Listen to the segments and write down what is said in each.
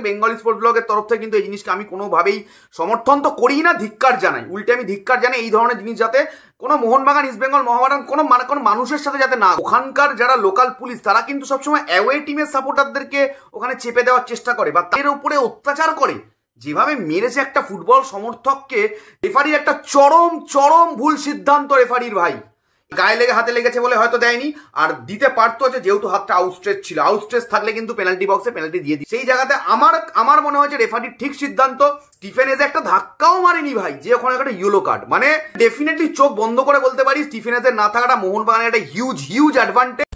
Bengali sports ব্লগের তরফ থেকে কিন্তু এই জিনিসকে আমি কোনোভাবেই সমর্থন তো করি না, ধিক্কার জানাই। উল্টে আমি ধিক্কার জানাই এই ধরনের জিনিস যাতে কোনো মোহনবাগান, ইস্ট বেঙ্গল, মহাবাগান কোনো মানুষের সাথে যাতে না। ওখানকার যারা লোকাল পুলিশ তারা কিন্তু সবসময় অ্যাওয়ে টিমের সাপোর্টারদেরকে ওখানে চেপে দেওয়ার চেষ্টা করে বা তাদের উপরে অত্যাচার করে। যেভাবে মেরেছে একটা ফুটবল সমর্থককে, রেফারির একটা চরম চরম ভুল সিদ্ধান্ত রেফারির ভাই। গায়ে লেগে হাতে লেগেছে বলে হয়তো দেয়নি, আর দিতে পারতো যে যেহেতু হাতটা আউটস্ট্রেচ ছিল, আউটস্ট্রেচ থাকলে কিন্তু পেনাল্টি বক্সে পেনাল্টি দিয়ে দিই। সেই জায়গাতে আমার মনে হয় যে রেফারির ঠিক সিদ্ধান্ত। স্টিফেনেজে একটা ধাক্কাও মারেনি ভাই, যে ওখানে একটা ইয়েলো কার্ড, মানে ডেফিনেটলি চোখ বন্ধ করে বলতে পারি স্টিফেনেজের না থাকাটা মোহনবাগানের একটা huge advantage.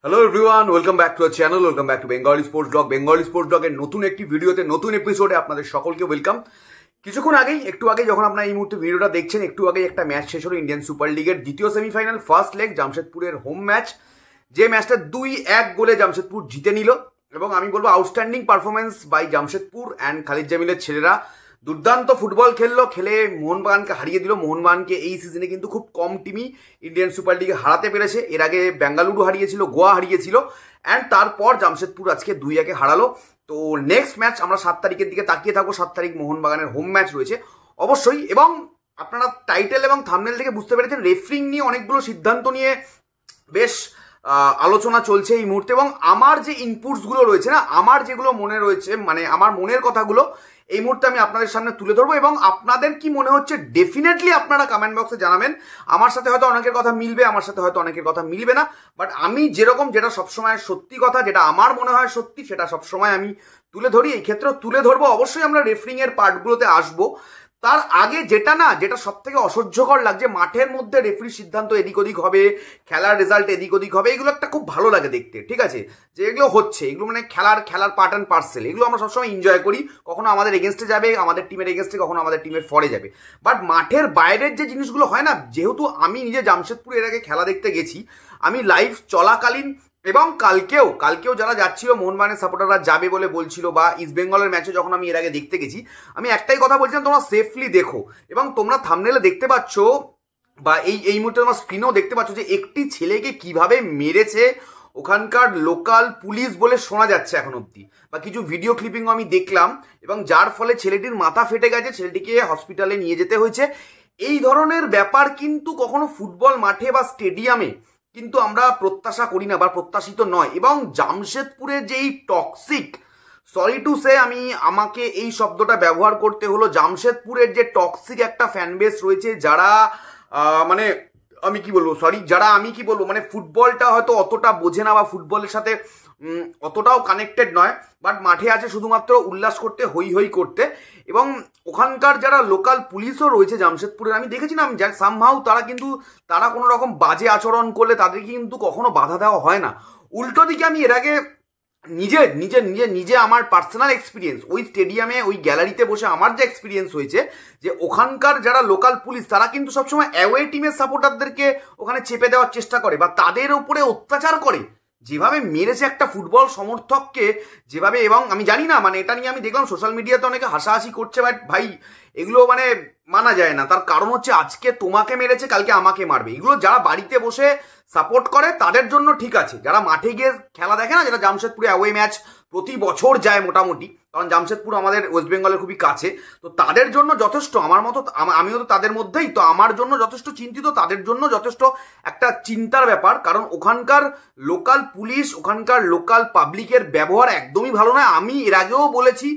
Hello everyone, welcome back to our channel, welcome back to Bengali sports blog. Bengali sports ব্লগের নতুন একটি ভিডিওতে, নতুন এপিসোডে আপনাদের সকলকে ওয়েলকাম। কিছুক্ষণ আগেই, একটু আগে যখন আপনারা এই মুহূর্তে ভিডিওটা দেখছেন, একটু আগেই একটা ম্যাচ শেষ হলো ইন্ডিয়ান সুপার লিগের দ্বিতীয় সেমিফাইনাল ফার্স্ট লেগ, জামশেদপুরের হোম ম্যাচ। যে ম্যাচটা 2-1 গোলে জামশেদপুর জিতে নিল, এবং আমি বলবো outstanding performance by Jamshedpur and Khalid জামিলের ছেলেরা। দুর্দান্ত ফুটবল খেলে মোহনবাগানকে হারিয়ে দিল। মোহনবাগানকে এই সিজনে কিন্তু খুব কম টিমই ইন্ডিয়ান সুপার লিগে হারাতে পেরেছে। এর আগে বেঙ্গালুরু হারিয়েছিল, গোয়া হারিয়েছিল, অ্যান্ড তারপর জামশেদপুর আজকে 2-1 হারালো। তো নেক্সট ম্যাচ আমরা 7 তারিখের দিকে তাকিয়ে থাকবো। 7 তারিখ মোহনবাগানের হোম ম্যাচ রয়েছে অবশ্যই। এবং আপনারা টাইটেল এবং থাম্বনেল থেকে বুঝতে পেরেছেন রেফারিং নিয়ে অনেকগুলো সিদ্ধান্ত নিয়ে বেশ আলোচনা চলছে এই মুহূর্তে। এবং আমার যে ইনপুটসগুলো রয়েছে না, আমার যেগুলো মনে রয়েছে, মানে আমার মনের কথাগুলো এই মুহূর্তে আমি আপনাদের সামনে তুলে ধরবো। এবং আপনাদের কি মনে হচ্ছে ডেফিনেটলি আপনারা কমেন্ট বক্সে জানাবেন। আমার সাথে হয়তো অনেকের কথা মিলবে, আমার সাথে হয়তো অনেকের কথা মিলবে না, বাট আমি যেটা সবসময় সত্যি কথা, যেটা আমার মনে হয় সত্যি, সেটা সবসময় আমি তুলে ধরি। এই ক্ষেত্রেও তুলে ধরবো। অবশ্যই আমরা রেফারিং এর পার্টগুলোতে আসবো। তার আগে যেটা সব থেকে অসহ্যকর লাগছে, মাঠের মধ্যে রেফারির সিদ্ধান্ত এদিক ওদিক হবে, খেলার রেজাল্ট এদিক ওদিক হবে, এগুলো একটা খুব ভালো লাগে দেখতে, ঠিক আছে, যে এগুলো হচ্ছে, এগুলো মানে খেলার পার্ট অ্যান্ড পার্সেল, এগুলো আমরা সবসময় এনজয় করি। কখনো আমাদের এগেনস্টে যাবে, আমাদের টিমের এগেনস্টে, কখনো আমাদের টিমের ফরে যাবে। বাট মাঠের বাইরের যে জিনিসগুলো হয় না, যেহেতু আমি নিজে জামশেদপুর এর আগে খেলা দেখতে গেছি, আমি লাইভ চলাকালীন এবং কালকেও যারা যাচ্ছিল, মোহনবাগানের সাপোর্টাররা যাবে বলে বলছিল, বা ইস্ট বেঙ্গলের ম্যাচে যখন আমি এর আগে দেখতে গেছি, আমি একটাই কথা বলছিলাম, তোমরা সেফলি দেখো। এবং তোমরা থাম্বনেলে দেখতে পাচ্ছ, বা এই মুহূর্তে তোমরা স্ক্রিনেও দেখতে পাচ্ছ যে একটি ছেলেকে কিভাবে মেরেছে ওখানকার লোকাল পুলিশ বলে শোনা যাচ্ছে এখন অব্দি, বা কিছু ভিডিও ক্লিপিংও আমি দেখলাম, এবং যার ফলে ছেলেটির মাথা ফেটে গেছে, ছেলেটিকে হসপিটালে নিয়ে যেতে হয়েছে। এই ধরনের ব্যাপার কিন্তু কখনো ফুটবল মাঠে বা স্টেডিয়ামে কিন্তু আমরা প্রত্যাশা করি না, বা প্রত্যাশিত নয়। এবং জামশেদপুরের যেই টক্সিক, সরি টু সে, আমাকে এই শব্দটা ব্যবহার করতে হলো, জামশেদপুরের যে টক্সিক একটা ফ্যানবেস রয়েছে, যারা মানে আমি কি বলবো, মানে ফুটবলটা হয়তো অতটা বোঝে না, বা ফুটবলের সাথে অতটাও কানেক্টেড নয়, বাট মাঠে আছে শুধুমাত্র উল্লাস করতে, হই হই করতে। এবং ওখানকার যারা লোকাল পুলিশও রয়েছে জামশেদপুরের, আমি দেখেছিলাম সামহাউ তারা কোনো রকম বাজে আচরণ করলে তাদেরকে কিন্তু কখনো বাধা দেওয়া হয় না। উল্টো দিকে আমি এর আগে নিজে আমার পার্সোনাল এক্সপিরিয়েন্স, ওই স্টেডিয়ামে ওই গ্যালারিতে বসে আমার যে এক্সপিরিয়েন্স হয়েছে, যে ওখানকার যারা লোকাল পুলিশ তারা কিন্তু সবসময় অ্যাওয়ে টিমের সাপোর্টারদেরকে ওখানে চেপে দেওয়ার চেষ্টা করে, বা তাদের উপরে অত্যাচার করে। যেভাবে মেরেছে একটা ফুটবল সমর্থককে, যেভাবে, এবং আমি জানি না, মানে এটা নিয়ে আমি দেখলাম সোশ্যাল মিডিয়াতে অনেকে হাসাহাসি করছে, বাট ভাই এগুলো মানে মানা যায় না। তার কারণ হচ্ছে আজকে তোমাকে মেরেছে, কালকে আমাকে মারবে। এগুলো যারা বাড়িতে বসে সাপোর্ট করে তাদের জন্য ঠিক আছে, যারা মাঠে গিয়ে খেলা দেখে না, যেটা জামশেদপুরে অ্যাওয়ে ম্যাচ প্রতি বছর যায় মোটামুটি, কারণ জামশেদপুর আমাদের ওয়েস্ট বেঙ্গলের খুবই কাছে, তো তাদের জন্য যথেষ্ট, আমার মতো, আমিও তো তাদের মধ্যেই, তো আমার জন্য যথেষ্ট চিন্তিত, তাদের জন্য যথেষ্ট একটা চিন্তার ব্যাপার। কারণ ওখানকার লোকাল পুলিশ, ওখানকার লোকাল পাবলিকের ব্যবহার একদমই ভালো নয়। আমি এর আগেও বলেছি,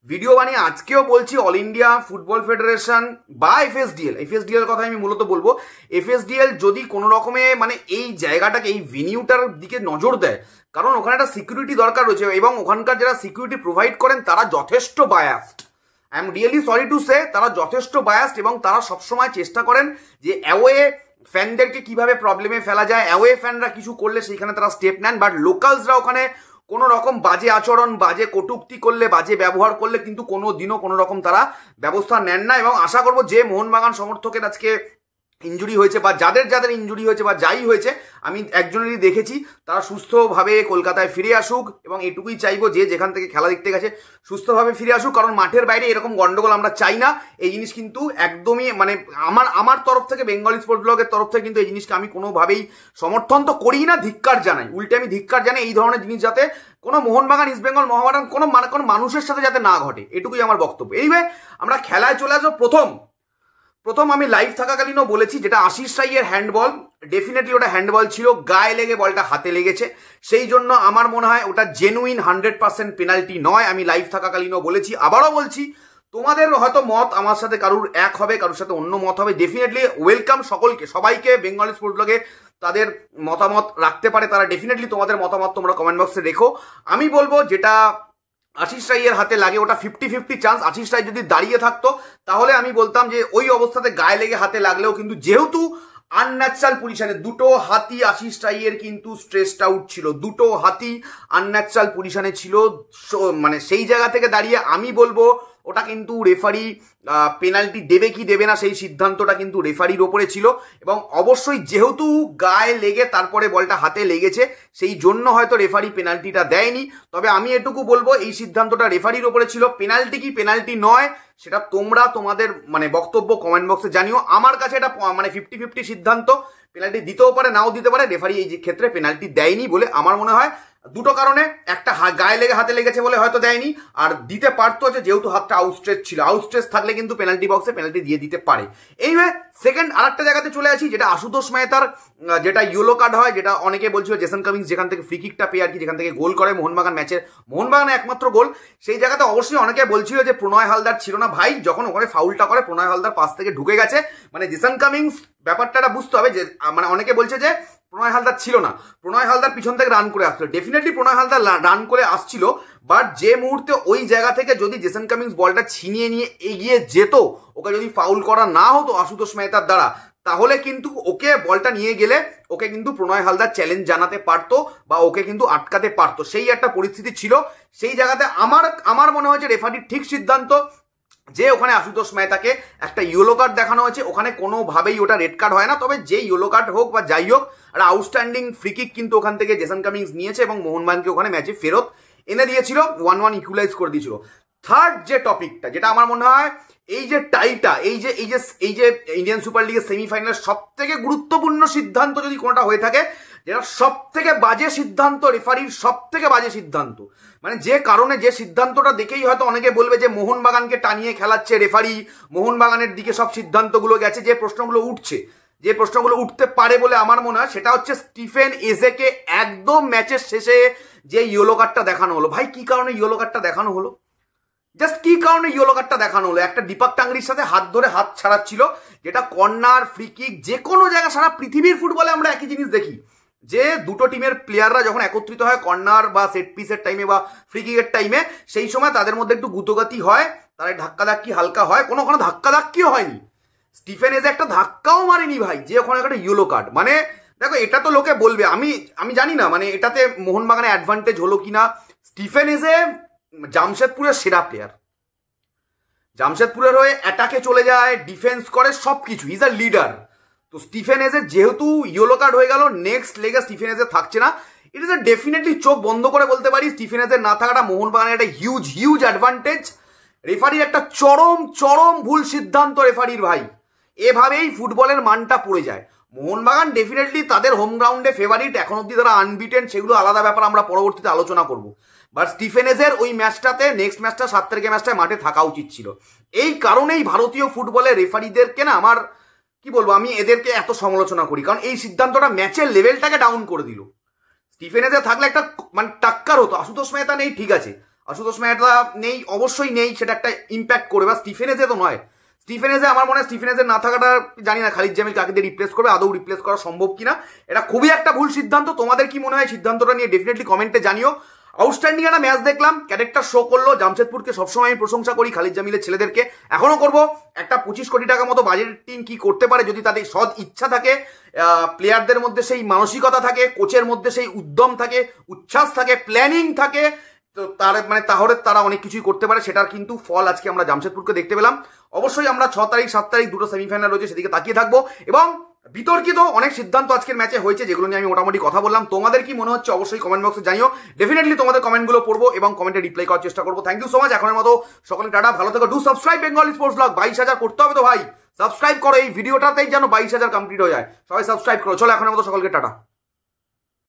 ভিডিও বানিয়ে আজকেও বলছি, অল ইন্ডিয়া ফুটবল ফেডারেশন বা এফএসডিএল কথা আমি মূলত বলবো, এফএসডিএল যদি কোনো রকমে মানে এই জায়গাটাকে, এই ভেনিউটার দিকে নজর দেয়, কারণ ওখানে একটা সিকিউরিটি দরকার রয়েছে, এবং ওখানকার যারা সিকিউরিটি প্রোভাইড করেন তারা যথেষ্ট biased. I am really sorry to say, তারা যথেষ্ট বায়াসড, এবং তারা সবসময় চেষ্টা করেন যে অ্যাওয়ে ফ্যানদেরকে কিভাবে প্রবলেমে ফেলা যায়, অ্যাওয়ে ফ্যানরা কিছু করলে সেইখানে তারা স্টেপ নেন, বাট লোকালসরা ওখানে কোনো রকম বাজে আচরণ, বাজে কটূক্তি করলে, বাজে ব্যবহার করলে কিন্তু কোনো দিনও কোনো রকম তারা ব্যবস্থা নেন না। এবং আশা করবো যে মোহনবাগান সমর্থকের আজকে ইনজুরি হয়েছে বা যাদের যাদের ইনজুরি হয়েছে বা যাই হয়েছে, আমি একজনেরই দেখেছি তারা সুস্থভাবে কলকাতায় ফিরে আসুক, এবং এটুকুই চাইবো যে যেখান থেকে খেলা দেখতে গেছে সুস্থভাবে ফিরে আসুক, কারণ মাঠের বাইরে এরকম গন্ডগোল আমরা চাই না। এই জিনিস কিন্তু একদমই মানে আমার তরফ থেকে, বেঙ্গলি স্পোর্টস ব্লগের তরফ থেকে কিন্তু এই জিনিসকে আমি কোনোভাবেই সমর্থন তো করি না, ধিক্কার জানাই। উল্টে আমি ধিক্কার জানাই এই ধরনের জিনিস যাতে কোনো মোহনবাগান, ইস্টবেঙ্গল, মোহামেডান কোনো মানুষের সাথে যাতে না ঘটে, এটুকুই আমার বক্তব্য। এইভাবে আমরা খেলায় চলে আসবো। প্রথম আমি লাইভ থাকাকালীনও বলেছি, যেটা আশিস রাইয়ের হ্যান্ডবল, ডেফিনেটলি ওটা হ্যান্ডবল ছিল, গায়ে লেগে বলটা হাতে লেগেছে, সেই জন্য আমার মনে হয় ওটা জেনুইন 100% পেনাল্টি নয়। আমি লাইভ থাকাকালীনও বলেছি, আবারও বলছি। তোমাদের হয়তো মত আমার সাথে কারুর এক হবে, কারোর সাথে অন্য মত হবে। ডেফিনেটলি ওয়েলকাম সবাইকে বেঙ্গলি স্পোর্টস ব্লগে তাদের মতামত রাখতে পারে তারা। ডেফিনেটলি তোমাদের মতামত তোমরা কমেন্ট বক্সে রেখো। আমি বলবো যেটা আশিস রাইয়ের হাতে লাগে ওটা 50-50 চান্স। আশিস রাই যদি দাঁড়িয়ে থাকতো তাহলে আমি বলতাম যে ওই অবস্থাতে গায়ে লেগে হাতে লাগলেও, কিন্তু যেহেতু আনন্যাচারাল পজিশনে দুটো হাতি আশিস রাইয়ের কিন্তু স্ট্রেসড আউট ছিল, দুটো হাতি আনন্যাচারাল পজিশনে ছিল, মানে সেই জায়গা থেকে দাঁড়িয়ে আমি বলবো ওটা কিন্তু রেফারি পেনাল্টি দেবে কি দেবে না সেই সিদ্ধান্তটা কিন্তু রেফারির ওপরে ছিল। এবং অবশ্যই যেহেতু গায়ে লেগে তারপরে বলটা হাতে লেগেছে, সেই জন্য হয়তো রেফারি পেনাল্টিটা দেয়নি। তবে আমি এটুকু বলবো এই সিদ্ধান্তটা রেফারির ওপরে ছিল। পেনাল্টি কি পেনাল্টি নয় সেটা তোমরা তোমাদের মানে বক্তব্য কমেন্ট বক্সে জানিও। আমার কাছে এটা মানে 50-50 সিদ্ধান্ত, পেনাল্টি দিতেও পারে নাও দিতে পারে। রেফারি এই ক্ষেত্রে পেনাল্টি দেয়নি বলে আমার মনে হয়, দুটো কারণে। একটা গায়ে লেগে হাতে লেগেছে বলে হয়তো দেয়নি, আর দিতে পারতো যে যেহেতু হাতটা আউটস্ট্রেচ ছিল। আউটস্ট্রেচ থাকলে কিন্তু পেনাল্টি বক্সে পেনাল্টি দিয়ে দিতে পারে। এইভাবে সেকেন্ড আরেকটা জায়গাতে চলে আসি, যেটা আশুতোষ মেহতার যেটা ইয়েলো কার্ড হয়, যেটা অনেকে বলছিল জেসন কামিন্স যেখান থেকে ফ্রি কিকটা পেয়ে আর কি, যেখান থেকে গোল করে মোহনবাগান ম্যাচের, মোহনবাগানের একমাত্র গোল, সেই জায়গাতে অবশ্যই অনেকে বলছিল যে প্রণয় হালদার ছিল না। ভাই যখন ওখানে ফাউলটা করে প্রণয় হালদার পাশ থেকে ঢুকে গেছে, মানে জেসন কামিন্স ব্যাপারটা বুঝতে হবে যে, মানে অনেকে বলছে যে প্রণয় হালদার ছিল না, প্রণয় হালদার পিছন থেকে রান করে আসছিল। ডেফিনেটলি প্রণয় হালদার রান করে আসছিল, বাট যে মুহূর্তে ওই জায়গা থেকে যদি জেসন কামিন্স বলটা ছিনিয়ে নিয়ে এগিয়ে যেত, ওকে যদি ফাউল করা না হতো আশুতোষ মেহতার দ্বারা, তাহলে কিন্তু ওকে বলটা নিয়ে গেলে ওকে কিন্তু প্রণয় হালদার চ্যালেঞ্জ জানাতে পারতো বা ওকে কিন্তু আটকাতে পারতো, সেই একটা পরিস্থিতি ছিল। সেই জায়গাতে আমার মনে হয় যে রেফারির ঠিক সিদ্ধান্ত যে ওখানে আশুতোষ মেহতাকে একটা ইয়েলো কার্ড দেখানো হয়েছে, ওখানে কোনোভাবেই ওটা রেড কার্ড হয় না। তবে যে ইয়েলো কার্ড হোক বা যাই হোক, একটা আউটস্ট্যান্ডিং ফ্রি কিক কিন্তু ওখান থেকে জেসন কামিন্স নিয়েছে এবং মোহনবাগানকে ওখানে ম্যাচে ফেরত এনে দিয়েছিল, 1-1 ইকুয়ালাইজ করে দিয়েছিল। থার্ড যে টপিকটা, যেটা আমার মনে হয় এই যে টাইটা, এই যে ইন্ডিয়ান সুপার লিগের সেমিফাইনালের সব থেকে গুরুত্বপূর্ণ সিদ্ধান্ত যদি কোনোটা হয়ে থাকে, যেটা সব থেকে বাজে সিদ্ধান্ত, রেফারির সব থেকে বাজে সিদ্ধান্ত, মানে যে কারণে যে সিদ্ধান্তটা দেখেই হয়তো অনেকে বলবে যে মোহনবাগানকে টানিয়ে খেলাচ্ছে রেফারি, মোহনবাগানের দিকে সব সিদ্ধান্তগুলো গেছে, যে প্রশ্নগুলো উঠতে পারে বলে আমার মনে হয়, সেটা হচ্ছে স্টিফেন এজেকে একদম ম্যাচের শেষে যে ইয়েলো কার্ডটা দেখানো হলো। ভাই কি কারণে ইয়েলো কার্ডটা দেখানো হলো? জাস্ট কি কারণে ইয়েলো কার্ডটা দেখানো হলো? একটা দীপক টাংরির সাথে হাত ধরে হাত ছাড়াচ্ছিল, যেটা কর্নার, ফ্রি কিক, যে কোনো জায়গায় সারা পৃথিবীর ফুটবলে আমরা একই জিনিস দেখি, যে দুটো টিমের প্লেয়াররা যখন একত্রিত হয় কর্নার বা সেট পিসের টাইমে বা ফ্রি কিকের টাইমে, সেই সময় তাদের মধ্যে একটু গুতোগাতি হয়, তারা ধাক্কাধাক্কি হালকা হয়, কোনো ধাক্কাধাক্কিও হয়নি। স্টিফেন এজে একটা ধাক্কাও মারেনি ভাই, যে ওখানে একটা ইয়েলো কার্ড। মানে দেখো, এটা তো লোকে বলবে, আমি জানি না মানে এটাতে মোহনবাগানে অ্যাডভান্টেজ হলো কিনা। স্টিফেন এজে জামশেদপুরের সেরা প্লেয়ার, জামশেদপুরের হয়ে অ্যাটাকে চলে যায়, ডিফেন্স করে, সবকিছু, ইজ আ লিডার। তো স্টিফেন এজের যেহেতু ইয়েলো কার্ড হয়ে গেল, নেক্সট লেগে স্টিফেন এজের থাকছে না, ইট ইজ এ ডেফিনেটলি চোখ বন্ধ করে বলতে পারি স্টিফেন এজের না থাকাটা মোহনবাগানের একটা হিউজ অ্যাডভান্টেজ। রেফারির একটা চরম ভুল সিদ্ধান্ত রেফারির ভাই, এভাবেই ফুটবলের মানটা পড়ে যায়। মোহনবাগান ডেফিনেটলি তাদের হোম গ্রাউন্ডে ফেভারিট, এখন অব্দি তারা আনবিটেন, সেগুলো আলাদা ব্যাপার, আমরা পরবর্তীতে আলোচনা করব। বাট স্টিফেন এজের ওই ম্যাচটাতে, নেক্সট ম্যাচটা 7 তারিখের ম্যাচটায় মাঠে থাকা উচিত ছিল। এই কারণেই ভারতীয় ফুটবলের রেফারিদেরকে না আমার কি বলবো, আমি এদেরকে এত সমালোচনা করি, কারণ এই সিদ্ধান্তটা ম্যাচের লেভেলটাকে ডাউন করে দিল। স্টিফেন এজে থাকলে একটা মানে টাক্কার হতো। আশুতোষ মেহতা নেই, ঠিক আছে, আশুতোষ মেহতা নেই, অবশ্যই নেই, সেটা একটা ইম্প্যাক্ট করবে, বা স্টিফেন এজে তো নয়। স্টিফেন এজে আমার মনে হয় স্টিফেন এজে না থাকাটা, জানি না খালিদ জামিল কাকে দিয়ে রিপ্লেস করবে, আদৌ রিপ্লেস করা সম্ভব কিনা, এটা খুবই একটা ভুল সিদ্ধান্ত। তোমাদের কি মনে হয় সিদ্ধান্তটা নিয়ে ডেফিনেটলি কমেন্টে জানিও। আউটস্ট্যান্ডিং একটা ম্যাচ দেখলাম, ক্যারেক্টার শো করলো। জামশেদপুরকে সবসময় আমি প্রশংসা করি, খালিদ জামিলের ছেলেদেরকে এখনো করব। একটা 25 কোটি টাকা মতো বাজেট টিম কি করতে পারে যদি তাদের সৎ ইচ্ছা থাকে, প্লেয়ারদের মধ্যে সেই মানসিকতা থাকে, কোচের মধ্যে সেই উদ্যম থাকে, উচ্ছ্বাস থাকে, প্ল্যানিং থাকে, তো তার মানে তাহলে তারা অনেক কিছুই করতে পারে, সেটার কিন্তু ফল আজকে আমরা জামশেদপুরকে দেখতে পেলাম। অবশ্যই আমরা 6 তারিখ 7 তারিখ দুটো সেমিফাইনাল রয়েছে, সেদিকে তাকিয়ে থাকবো। এবং বিতর্কিত অনেক সিদ্ধান্ত আজকের ম্যাচে হয়েছে, যেগুলো নিয়ে আমি মোটামুটি কথা বললাম। তোমাদের কি মনে হচ্ছে অবশ্যই কমেন্ট বক্সে জানিও। ডেফিনেটলি তোমাদের কমেন্টগুলো পড়বো এবং কমেন্টে রিপ্লাই করার চেষ্টা করবো। Thank you so much. এখনের মতো সকলে টাটা, ভালো থেকো। Do subscribe Bengali sports blog. 22,000 করতে হবে তো ভাই, সাবস্ক্রাইব করো। এই ভিডিওটাতেই যেন 22,000 কমপ্লিট হয়ে যায়। সবাই সাবস্ক্রাইব করো। চলো এখনের মতো সকলকে টাটা।